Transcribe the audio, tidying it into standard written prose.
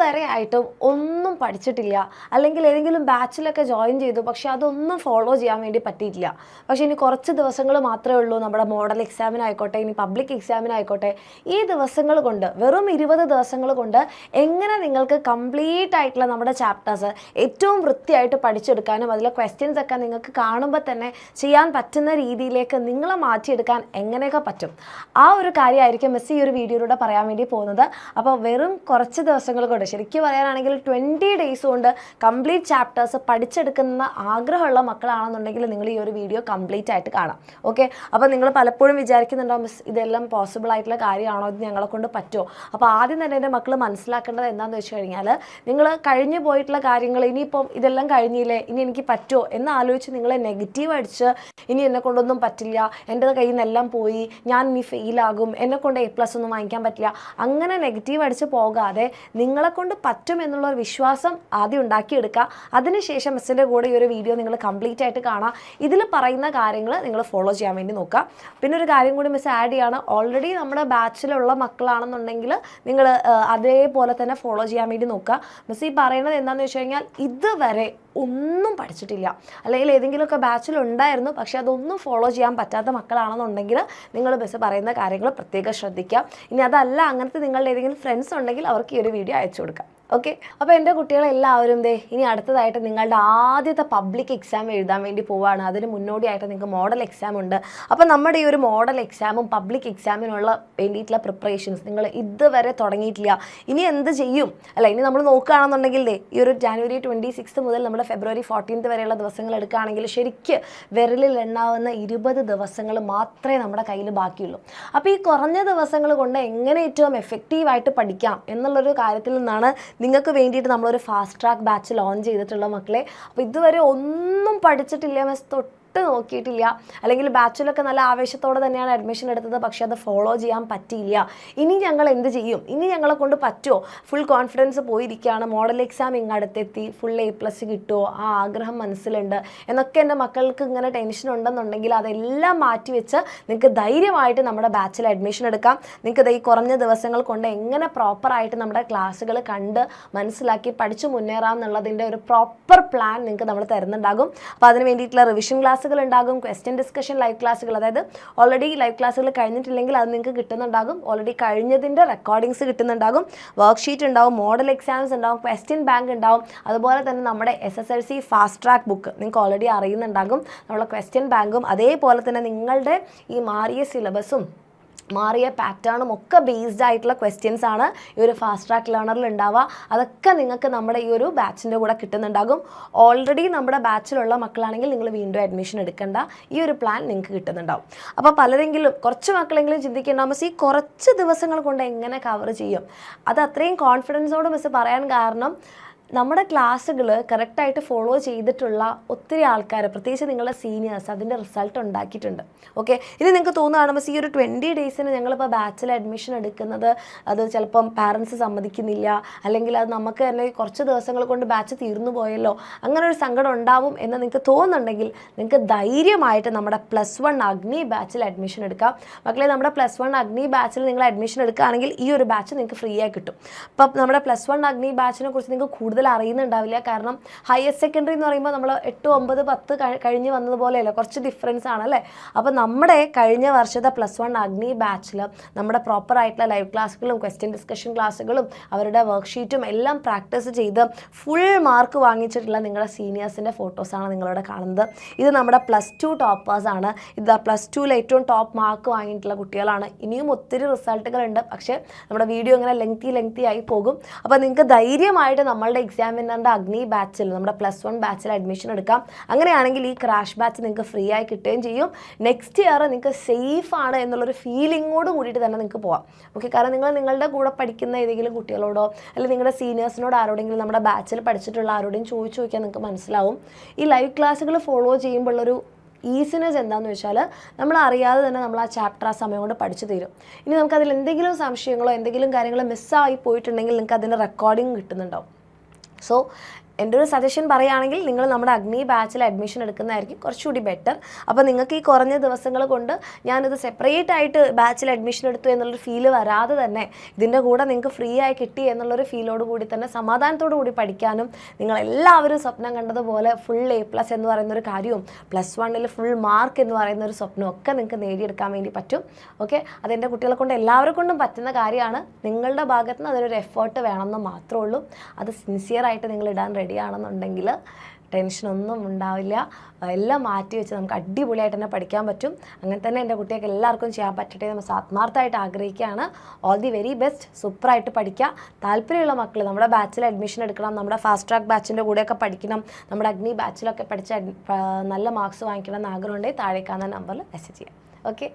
ഇതുവരെ ആയിട്ടും ഒന്നും പഠിച്ചിട്ടില്ല, അല്ലെങ്കിൽ ഏതെങ്കിലും ബാച്ചിലൊക്കെ ജോയിൻ ചെയ്തു, പക്ഷെ അതൊന്നും ഫോളോ ചെയ്യാൻ വേണ്ടി പറ്റിയിട്ടില്ല. പക്ഷേ ഇനി കുറച്ച് ദിവസങ്ങൾ മാത്രമേ ഉള്ളൂ നമ്മുടെ മോഡൽ എക്സാമിനായിക്കോട്ടെ, ഇനി പബ്ലിക് എക്സാമിനായിക്കോട്ടെ. ഈ ദിവസങ്ങൾ കൊണ്ട്, വെറും 20 ദിവസങ്ങൾ കൊണ്ട് എങ്ങനെ നിങ്ങൾക്ക് കംപ്ലീറ്റ് ആയിട്ടുള്ള നമ്മുടെ ചാപ്റ്റേഴ്സ് ഏറ്റവും വൃത്തിയായിട്ട് പഠിച്ചെടുക്കാനും അതിലെ ക്വസ്റ്റ്യൻസ് ഒക്കെ നിങ്ങൾക്ക് കാണുമ്പോൾ തന്നെ ചെയ്യാൻ പറ്റുന്ന രീതിയിലേക്ക് നിങ്ങളെ മാറ്റിയെടുക്കാൻ എങ്ങനെയൊക്കെ പറ്റും, ആ ഒരു കാര്യമായിരിക്കും മിസ് ഈ ഒരു വീഡിയോയിലൂടെ പറയാൻ വേണ്ടി പോകുന്നത്. അപ്പോൾ വെറും കുറച്ച് ദിവസങ്ങൾ കൊണ്ട്, ശരിക്കും പറയാനാണെങ്കിൽ 20 ഡേയ്സ് കൊണ്ട് കംപ്ലീറ്റ് ചാപ്റ്റേഴ്സ് പഠിച്ചെടുക്കുന്ന ആഗ്രഹമുള്ള മക്കളാണെന്നുണ്ടെങ്കിൽ നിങ്ങൾ ഈ ഒരു വീഡിയോ കംപ്ലീറ്റ് ആയിട്ട് കാണാം. ഓക്കെ, അപ്പോൾ നിങ്ങൾ പലപ്പോഴും വിചാരിക്കുന്നുണ്ടാവും മിസ് ഇതെല്ലാം പോസിബിൾ ആയിട്ടുള്ള കാര്യമാണോ, ഇത് ഞങ്ങളെ കൊണ്ട് പറ്റുമോ? അപ്പോൾ ആദ്യം തന്നെ എൻ്റെ മക്കൾ മനസ്സിലാക്കേണ്ടത് എന്താണെന്ന് വെച്ച് കഴിഞ്ഞാൽ, നിങ്ങൾ കഴിഞ്ഞു പോയിട്ടുള്ള കാര്യങ്ങൾ ഇനിയിപ്പം ഇതെല്ലാം കഴിഞ്ഞില്ലേ, ഇനി എനിക്ക് പറ്റുമോ എന്ന് ആലോചിച്ച് നിങ്ങളെ നെഗറ്റീവ് അടിച്ച് ഇനി എന്നെ കൊണ്ടൊന്നും പറ്റില്ല, എൻ്റെ കയ്യിൽ നിന്നെല്ലാം പോയി, ഞാൻ ഇനി ഫെയിലാകും, എന്നെക്കൊണ്ട് A+ ഒന്നും വാങ്ങിക്കാൻ പറ്റില്ല, അങ്ങനെ നെഗറ്റീവ് അടിച്ച് പോകാതെ നിങ്ങളെ കൊണ്ട് പറ്റും എന്നുള്ളൊരു വിശ്വാസം ആദ്യം ഉണ്ടാക്കിയെടുക്കുക. അതിനുശേഷം മിസ്സിൻ്റെ കൂടെ ഈ ഒരു വീഡിയോ നിങ്ങൾ കംപ്ലീറ്റ് ആയിട്ട് കാണാം. ഇതിൽ പറയുന്ന കാര്യങ്ങൾ നിങ്ങൾ ഫോളോ ചെയ്യാൻ വേണ്ടി നോക്കുക. പിന്നെ ഒരു കാര്യം കൂടി മിസ് ആഡ് ചെയ്യാണ്, ഓൾറെഡി നമ്മുടെ ബാച്ചിലുള്ള മക്കളാണെന്നുണ്ടെങ്കിൽ നിങ്ങൾ അതേപോലെ തന്നെ ഫോളോ ചെയ്യാൻ വേണ്ടി നോക്കുക. മിസ് ഈ പറയുന്നത് എന്താണെന്ന് വെച്ച് കഴിഞ്ഞാൽ, ഇതുവരെ ഒന്നും പഠിച്ചിട്ടില്ല, അല്ലെങ്കിൽ ഏതെങ്കിലുമൊക്കെ ബാച്ചിലുണ്ടായിരുന്നു പക്ഷേ അതൊന്നും ഫോളോ ചെയ്യാൻ പറ്റാത്ത മക്കളാണെന്നുണ്ടെങ്കിൽ നിങ്ങൾ മിസ് പറയുന്ന കാര്യങ്ങൾ പ്രത്യേകം ശ്രദ്ധിക്കുക. ഇനി അതല്ല, അങ്ങനത്തെ നിങ്ങളുടെ ഏതെങ്കിലും ഫ്രണ്ട്സ് ഉണ്ടെങ്കിൽ അവർക്ക് ഈ ഒരു വീഡിയോ അയച്ചു കൊടുക്കാം. ഓക്കെ, അപ്പോൾ എൻ്റെ കുട്ടികളെല്ലാവരും ഇനി അടുത്തതായിട്ട് നിങ്ങളുടെ ആദ്യത്തെ പബ്ലിക് എക്സാം എഴുതാൻ വേണ്ടി പോവുകയാണ്. അതിന് മുന്നോടിയായിട്ട് നിങ്ങൾക്ക് മോഡൽ എക്സാം ഉണ്ട്. അപ്പോൾ നമ്മുടെ ഈ ഒരു മോഡൽ എക്സാമും പബ്ലിക് എക്സാമിനുള്ള വേണ്ടിയിട്ടുള്ള പ്രിപ്പറേഷൻസ് നിങ്ങൾ ഇതുവരെ തുടങ്ങിയിട്ടില്ല. ഇനി എന്ത് ചെയ്യും അല്ല, ഇനി നമ്മൾ നോക്കുകയാണെന്നുണ്ടെങ്കിൽ ഈ ഒരു ജാനുവരി 26 മുതൽ നമ്മുടെ ഫെബ്രുവരി 14 വരെയുള്ള ദിവസങ്ങൾ എടുക്കുകയാണെങ്കിൽ ശരിക്ക് വിരലിൽ എണ്ണാവുന്ന 20 ദിവസങ്ങൾ മാത്രമേ നമ്മുടെ കയ്യിൽ ബാക്കിയുള്ളൂ. അപ്പോൾ ഈ കുറഞ്ഞ ദിവസങ്ങൾ കൊണ്ട് എങ്ങനെ ഏറ്റവും എഫക്റ്റീവായിട്ട് പഠിക്കാം എന്നുള്ളൊരു കാര്യത്തിൽ നിന്നാണ് നിങ്ങൾക്ക് വേണ്ടിയിട്ട് നമ്മളൊരു ഫാസ്റ്റ് ട്രാക്ക് ബാച്ച് ലോഞ്ച് ചെയ്തിട്ടുള്ള മക്കളെ. അപ്പോൾ ഇതുവരെ ഒന്നും പഠിച്ചിട്ടില്ല, മിസ് നോക്കിയിട്ടില്ല, അല്ലെങ്കിൽ ബാച്ചിലൊക്കെ നല്ല ആവേശത്തോടെ തന്നെയാണ് അഡ്മിഷൻ എടുത്തത്, പക്ഷേ അത് ഫോളോ ചെയ്യാൻ പറ്റിയില്ല, ഇനി ഞങ്ങൾ എന്ത് ചെയ്യും, ഇനി ഞങ്ങളെ കൊണ്ട് പറ്റുമോ, ഫുൾ കോൺഫിഡൻസ് പോയിരിക്കുകയാണ്, മോഡൽ എക്സാം ഇങ്ങടുത്തെത്തി, ഫുൾ A+ കിട്ടുമോ, ആ ആഗ്രഹം മനസ്സിലുണ്ട് എന്നൊക്കെ എൻ്റെ മക്കൾക്ക് ഇങ്ങനെ ടെൻഷൻ ഉണ്ടെന്നുണ്ടെങ്കിൽ അതെല്ലാം മാറ്റിവെച്ച് നിങ്ങൾക്ക് ധൈര്യമായിട്ട് നമ്മുടെ ബാച്ചിൽ അഡ്മിഷൻ എടുക്കാം. നിങ്ങൾക്ക് ഈ കുറഞ്ഞ ദിവസങ്ങൾ കൊണ്ട് എങ്ങനെ പ്രോപ്പറായിട്ട് നമ്മുടെ ക്ലാസ്സുകൾ കണ്ട് മനസ്സിലാക്കി പഠിച്ചു മുന്നേറാം എന്നുള്ളതിൻ്റെ ഒരു പ്രോപ്പർ പ്ലാൻ നിങ്ങൾക്ക് നമ്മൾ തരുന്നുണ്ടാകും. അപ്പോൾ അതിന് വേണ്ടിയിട്ടുള്ള റിവിഷൻ ക്ലാസ്സുകൾ ഉണ്ടാകും, ക്വസ്റ്റ്യൻ ഡിസ്കഷൻ ലൈവ് ക്ലാസ്സുകൾ, അതായത് ഓൾറെഡി ലൈവ് ക്ലാസ്സുകൾ കഴിഞ്ഞിട്ടില്ലെങ്കിൽ അത് നിങ്ങൾക്ക് കിട്ടുന്നുണ്ടാകും, ഓൾറെഡി കഴിഞ്ഞതിൻ്റെ റെക്കോർഡിങ്സ് കിട്ടുന്നുണ്ടാകും, വർക്ക്ഷീറ്റ് ഉണ്ടാവും, മോഡൽ എക്സാംസ് ഉണ്ടാവും, ക്വസ്റ്റ്യൻ ബാങ്ക് ഉണ്ടാവും, അതുപോലെ തന്നെ നമ്മുടെ SSLC ഫാസ്റ്റ് ട്രാക്ക് ബുക്ക് നിങ്ങൾക്ക് ഓൾറെഡി അറിയുന്നുണ്ടാകും, നമ്മളെ ക്വസ്റ്റ്യൻ ബാങ്കും, അതേപോലെ തന്നെ നിങ്ങളുടെ ഈ മാറിയ സിലബസും മാറിയ പാറ്റേണും ഒക്കെ ബേസ്ഡ് ആയിട്ടുള്ള ക്വസ്റ്റ്യൻസ് ആണ് ഈ ഒരു ഫാസ്റ്റ് ട്രാക്ക് ലേണറിൽ ഉണ്ടാവുക. അതൊക്കെ നിങ്ങൾക്ക് നമ്മുടെ ഈ ഒരു ബാച്ചിൻ്റെ കൂടെ കിട്ടുന്നുണ്ടാകും. ഓൾറെഡി നമ്മുടെ ബാച്ചിലുള്ള മക്കളാണെങ്കിൽ നിങ്ങൾ വീണ്ടും അഡ്മിഷൻ എടുക്കേണ്ട, ഈ ഒരു പ്ലാൻ നിങ്ങൾക്ക് കിട്ടുന്നുണ്ടാവും. അപ്പോൾ പലരെങ്കിലും കുറച്ച് മക്കളെങ്കിലും ചിന്തിക്കേണ്ടാവും, മിസ് ഈ കുറച്ച് ദിവസങ്ങൾ കൊണ്ട് എങ്ങനെ കവർ ചെയ്യും? അത് അത്രയും കോൺഫിഡൻസോട് മിസ് പറയാൻ കാരണം, നമ്മുടെ ക്ലാസ്സുകൾ കറക്റ്റായിട്ട് ഫോളോ ചെയ്തിട്ടുള്ള ഒത്തിരി ആൾക്കാർ, പ്രത്യേകിച്ച് നിങ്ങളുടെ സീനിയേഴ്സ്, അതിൻ്റെ റിസൾട്ട് ഉണ്ടാക്കിയിട്ടുണ്ട്. ഓക്കെ, ഇനി നിങ്ങൾക്ക് തോന്നുകയാണ് മിസ് ഈ ഒരു 20 ഡേയ്സിന് ഞങ്ങളിപ്പോൾ ബാച്ചിൽ അഡ്മിഷൻ എടുക്കുന്നത് അത് ചിലപ്പം പാരൻസ് സമ്മതിക്കുന്നില്ല, അല്ലെങ്കിൽ അത് നമുക്ക് തന്നെ കുറച്ച് ദിവസങ്ങൾ കൊണ്ട് ബാച്ച് തീർന്നു പോയല്ലോ, അങ്ങനെ ഒരു സങ്കടം ഉണ്ടാവും എന്ന് നിങ്ങൾക്ക് തോന്നുന്നുണ്ടെങ്കിൽ നിങ്ങൾക്ക് ധൈര്യമായിട്ട് നമ്മുടെ +1 അഗ്നി ബാച്ചിൽ അഡ്മിഷൻ എടുക്കാം. മക്കളെ, നമ്മുടെ +1 അഗ്നി ബാച്ചിൽ നിങ്ങൾ അഡ്മിഷൻ എടുക്കുകയാണെങ്കിൽ ഈ ഒരു ബാച്ച് നിങ്ങൾക്ക് ഫ്രീ ആയി കിട്ടും. അപ്പം നമ്മുടെ +1 അഗ്നി ബാച്ചിനെ കുറിച്ച് നിങ്ങൾക്ക് കൂടുതൽ അറിയുന്നുണ്ടാവില്ല, കാരണം ഹയർ സെക്കൻഡറി എന്ന് പറയുമ്പോൾ നമ്മൾ 8, 9, 10 കഴിഞ്ഞ് വന്നതുപോലെയല്ല, കുറച്ച് ഡിഫറൻസ് ആണല്ലേ. അപ്പോൾ നമ്മുടെ കഴിഞ്ഞ വർഷത്തെ +1 അഗ്നി ബാച്ചിൽ നമ്മുടെ പ്രോപ്പർ ആയിട്ടുള്ള ലൈവ് ക്ലാസ്സുകളും ക്വസ്റ്റ്യൻ ഡിസ്കഷൻ ക്ലാസ്സുകളും അവരുടെ വർക്ക്ഷീറ്റും എല്ലാം പ്രാക്ടീസ് ചെയ്ത് ഫുൾ മാർക്ക് വാങ്ങിച്ചിട്ടുള്ള നിങ്ങളുടെ സീനിയേഴ്സിൻ്റെ ഫോട്ടോസാണ് നിങ്ങളിവിടെ കാണുന്നത്. ഇത് നമ്മുടെ +2 ടോപ്പേഴ്സാണ്. ഇത് +2ൽ ഏറ്റവും ടോപ്പ് മാർക്ക് വാങ്ങിയിട്ടുള്ള കുട്ടികളാണ്. ഇനിയും ഒത്തിരി റിസൾട്ടുകളുണ്ട്, പക്ഷേ നമ്മുടെ വീഡിയോ ഇങ്ങനെ ലെങ്തി ആയി പോകും. അപ്പോൾ നിങ്ങൾക്ക് ധൈര്യമായിട്ട് നമ്മളുടെ എക്സാമിനറിൻ്റെ അഗ്നി ബാച്ചിൽ, നമ്മുടെ +1 ബാച്ചിൽ അഡ്മിഷൻ എടുക്കാം. അങ്ങനെയാണെങ്കിൽ ഈ ക്രാഷ് ബാച്ച് നിങ്ങൾക്ക് ഫ്രീ ആയി കിട്ടുകയും ചെയ്യും. നെക്സ്റ്റ് ഇയർ നിങ്ങൾക്ക് സേഫ് ആണ് എന്നുള്ളൊരു ഫീലിങ്ങോട് കൂടിയിട്ട് തന്നെ നിങ്ങൾക്ക് പോകാം. ഓക്കെ, കാരണം നിങ്ങൾ നിങ്ങളുടെ കൂടെ പഠിക്കുന്ന ഏതെങ്കിലും കുട്ടികളോടോ അല്ലെങ്കിൽ നിങ്ങളുടെ സീനിയേഴ്സിനോട് ആരോടെങ്കിലും നമ്മുടെ ബാച്ചിൽ പഠിച്ചിട്ടുള്ള ആരോടെയും ചോദിച്ചു നോക്കിയാൽ നിങ്ങൾക്ക് മനസ്സിലാവും. ഈ ലൈവ് ക്ലാസ്സുകൾ ഫോളോ ചെയ്യുമ്പോഴുള്ളൊരു ഈസിനെസ് എന്താണെന്ന് വെച്ചാൽ, നമ്മൾ അറിയാതെ തന്നെ നമ്മൾ ആ ചാപ്റ്റർ ആ സമയം കൊണ്ട് പഠിച്ചു തീരും. ഇനി നമുക്കതിൽ എന്തെങ്കിലും സംശയങ്ങളോ എന്തെങ്കിലും കാര്യങ്ങൾ മിസ്സായി പോയിട്ടുണ്ടെങ്കിൽ നിങ്ങൾക്ക് അതിൻ്റെ റെക്കോർഡിങ് കിട്ടുന്നുണ്ടാവും. സോ എൻ്റെ ഒരു സജഷൻ പറയുകയാണെങ്കിൽ നിങ്ങൾ നമ്മുടെ അഗ്നി ബാച്ചിൽ അഡ്മിഷൻ എടുക്കുന്നതായിരിക്കും കുറച്ചുകൂടി ബെറ്റർ. അപ്പോൾ നിങ്ങൾക്ക് ഈ കുറഞ്ഞ ദിവസങ്ങൾ കൊണ്ട് ഞാനിത് സെപ്പറേറ്റ് ആയിട്ട് ബാച്ചിൽ അഡ്മിഷൻ എടുത്തു എന്നുള്ളൊരു ഫീല് വരാതെ തന്നെ ഇതിൻ്റെ കൂടെ നിങ്ങൾക്ക് ഫ്രീ ആയി കിട്ടി എന്നുള്ളൊരു ഫീലോട് കൂടി തന്നെ സമാധാനത്തോടു കൂടി പഠിക്കാനും നിങ്ങളെല്ലാവരും സ്വപ്നം കണ്ടതുപോലെ ഫുൾ A+ എന്ന് പറയുന്നൊരു കാര്യവും +1 ഫുൾ മാർക്ക് എന്ന് പറയുന്ന ഒരു സ്വപ്നവും ഒക്കെ നിങ്ങൾക്ക് നേടിയെടുക്കാൻ വേണ്ടി പറ്റും. ഓക്കെ, അതെൻ്റെ കുട്ടികളെ കൊണ്ട് എല്ലാവരെ കൊണ്ടും പറ്റുന്ന കാര്യമാണ്. നിങ്ങളുടെ ഭാഗത്ത് നിന്ന് അതിനൊരു എഫേർട്ട് വേണമെന്ന് മാത്രമേ ഉള്ളൂ. അത് സിൻസിയറായിട്ട് നിങ്ങൾ ഇടാൻ റെഡി ആണെന്നുണ്ടെങ്കിൽ ടെൻഷനൊന്നും ഉണ്ടാവില്ല. എല്ലാം മാറ്റി വെച്ച് നമുക്ക് അടിപൊളിയായിട്ട് തന്നെ പഠിക്കാൻ പറ്റും. അങ്ങനെ തന്നെ എൻ്റെ കുട്ടികൾക്ക് എല്ലാവർക്കും ചെയ്യാൻ പറ്റട്ടെ നമ്മൾ ആത്മാർത്ഥമായിട്ട് ആഗ്രഹിക്കുകയാണ്. All the very best. സൂപ്പറായിട്ട് പഠിക്കുക. താല്പര്യമുള്ള മക്കൾ നമ്മുടെ ബാച്ചിൽ അഡ്മിഷൻ എടുക്കണം, നമ്മുടെ ഫാസ്റ്റ് ട്രാക്ക് ബാച്ചിൻ്റെ കൂടെയൊക്കെ പഠിക്കണം, നമ്മുടെ അഗ്നി ബാച്ചിലൊക്കെ പഠിച്ച് നല്ല മാർക്സ് വാങ്ങിക്കണം എന്ന് ആഗ്രഹമുണ്ടെങ്കിൽ താഴെ കാണുന്ന നമ്പറിൽ മെസ്സേജ് ചെയ്യാം. ഓക്കെ.